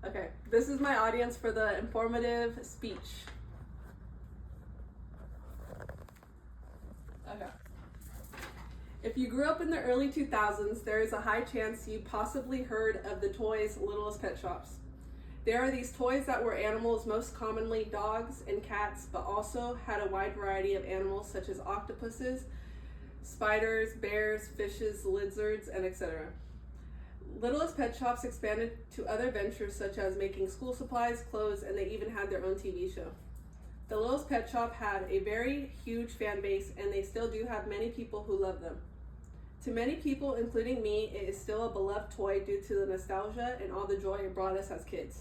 Okay, this is my audience for the informative speech. Okay. If you grew up in the early 2000s, there is a high chance you possibly heard of the toys Littlest Pet Shops. There are these toys that were animals, most commonly dogs and cats, but also had a wide variety of animals such as octopuses, spiders, bears, fishes, lizards, and etc. Littlest Pet Shops expanded to other ventures such as making school supplies, clothes, and they even had their own TV show. The Littlest Pet Shop had a very huge fan base, and they still do have many people who love them. To many people, including me, it is still a beloved toy due to the nostalgia and all the joy it brought us as kids.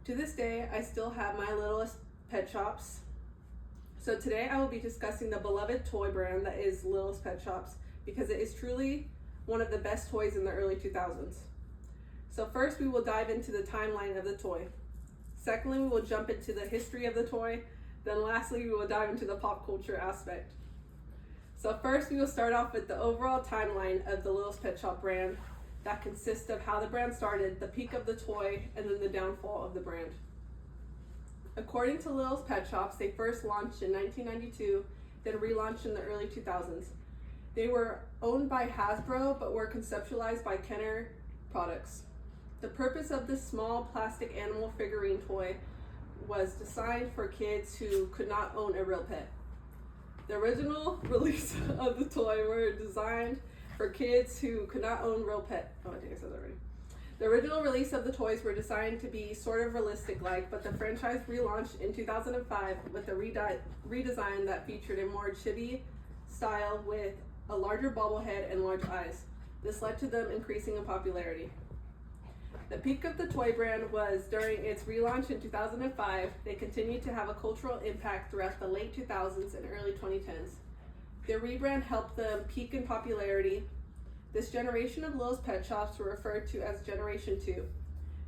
To this day, I still have my Littlest Pet Shops. So today I will be discussing the beloved toy brand that is Littlest Pet Shops because it is truly one of the best toys in the early 2000s. So first we will dive into the timeline of the toy. Secondly, we will jump into the history of the toy. Then lastly, we will dive into the pop culture aspect. So first we will start off with the overall timeline of the Littlest Pet Shop brand that consists of how the brand started, the peak of the toy, and then the downfall of the brand. According to Littlest Pet Shops, they first launched in 1992, then relaunched in the early 2000s. They were owned by Hasbro, but were conceptualized by Kenner Products. The purpose of this small plastic animal figurine toy was designed for kids who could not own a real pet. The original release of the toy were designed for kids who could not own real pet. Oh, I think I said that already. The original release of the toys were designed to be sort of realistic-like, but the franchise relaunched in 2005 with a redesign that featured a more chibi style with a larger bobblehead and large eyes. This led to them increasing in popularity. The peak of the toy brand was during its relaunch in 2005. They continued to have a cultural impact throughout the late 2000s and early 2010s. Their rebrand helped them peak in popularity. This generation of Littlest Pet Shops were referred to as Generation 2.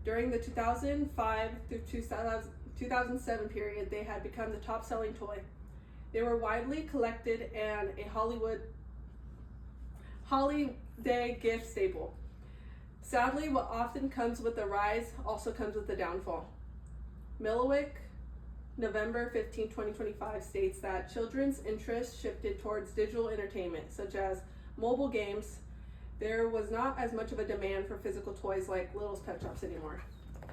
During the 2005 through 2007 period, they had become the top-selling toy. They were widely collected and a holiday gift staple. Sadly, what often comes with the rise also comes with the downfall. Milliwick, November 15, 2025 states that children's interest shifted towards digital entertainment, such as mobile games. There was not as much of a demand for physical toys like Littlest Pet Shops anymore.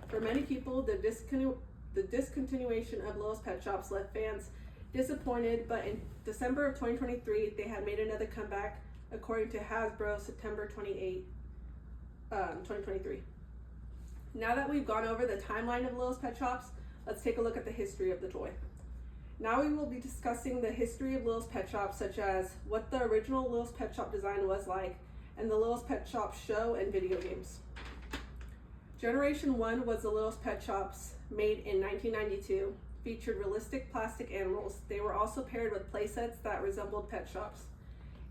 For many people, the discontinuation of Littlest Pet Shops left fans disappointed, but in December of 2023, they had made another comeback, according to Hasbro, September 28, 2023. Now that we've gone over the timeline of Littlest Pet Shops, let's take a look at the history of the toy. Now we will be discussing the history of Littlest Pet Shop, such as what the original Littlest Pet Shop design was like, and the Littlest Pet Shop show and video games. Generation 1 was the Littlest Pet Shops, made in 1992, featured realistic plastic animals. They were also paired with playsets that resembled pet shops.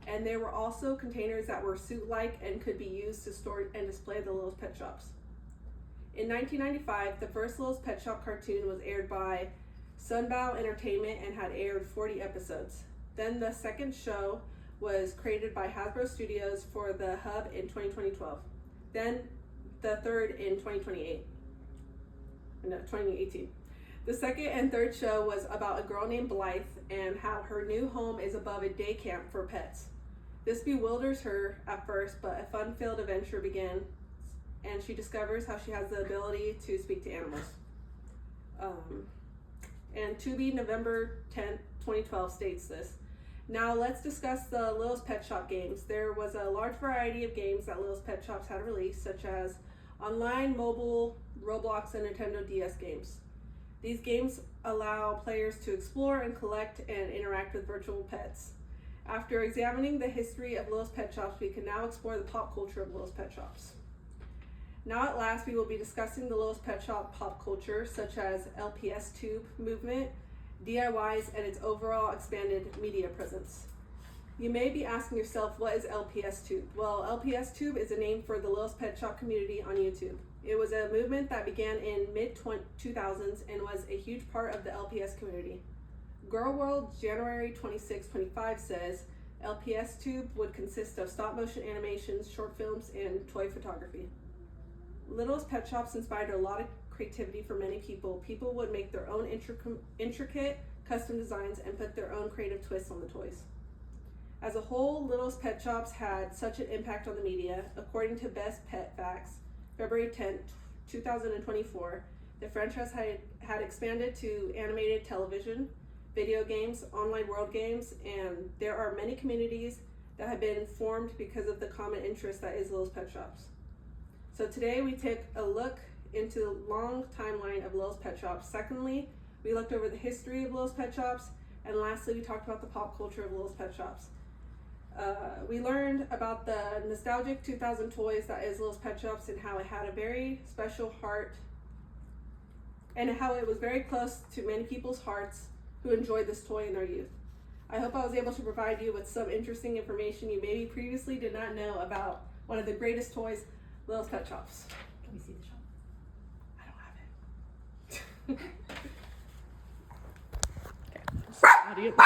And there were also containers that were suit-like and could be used to store and display the Littlest Pet Shops. In 1995, the first Littlest Pet Shop cartoon was aired by Sunbow Entertainment and had aired 40 episodes. Then the second show was created by Hasbro Studios for the Hub in 2012. Then the third in 2018. The second and third show was about a girl named Blythe and how her new home is above a day camp for pets. This bewilders her at first, but a fun-filled adventure begins, and she discovers how she has the ability to speak to animals. And Tubi, November 10th, 2012 states this. Now let's discuss the Littlest Pet Shop games. There was a large variety of games that Littlest Pet Shops had released, such as online, mobile, Roblox, and Nintendo DS games. These games allow players to explore and collect and interact with virtual pets. After examining the history of Littlest Pet Shops, we can now explore the pop culture of Littlest Pet Shops. Now at last, we will be discussing the Littlest Pet Shop pop culture, such as LPS tube movement, DIYs, and its overall expanded media presence. You may be asking yourself, what is LPS tube? Well, LPS tube is a name for the Littlest Pet Shop community on YouTube. It was a movement that began in mid-2000s and was a huge part of the LPS community. Girl World January 26, 25 says, LPS tube would consist of stop-motion animations, short films, and toy photography. Littlest Pet Shops inspired a lot of creativity for many people. People would make their own intricate custom designs and put their own creative twists on the toys. As a whole, Littlest Pet Shops had such an impact on the media. According to Best Pet Facts, February 10th, 2024, the franchise had expanded to animated television, video games, online world games, and there are many communities that have been formed because of the common interest that is Littlest Pet Shops. So today we take a look into the long timeline of Littlest Pet Shops. Secondly, we looked over the history of Littlest Pet Shops, and lastly, we talked about the pop culture of Littlest Pet Shops. We learned about the nostalgic 2000 toys that is Littlest Pet Shops and how it had a very special heart and how it was very close to many people's hearts who enjoyed this toy in their youth. I hope I was able to provide you with some interesting information you maybe previously did not know about one of the greatest toys, Littlest Pet Shops. Can we see the shop? I don't have it. Okay. Audience.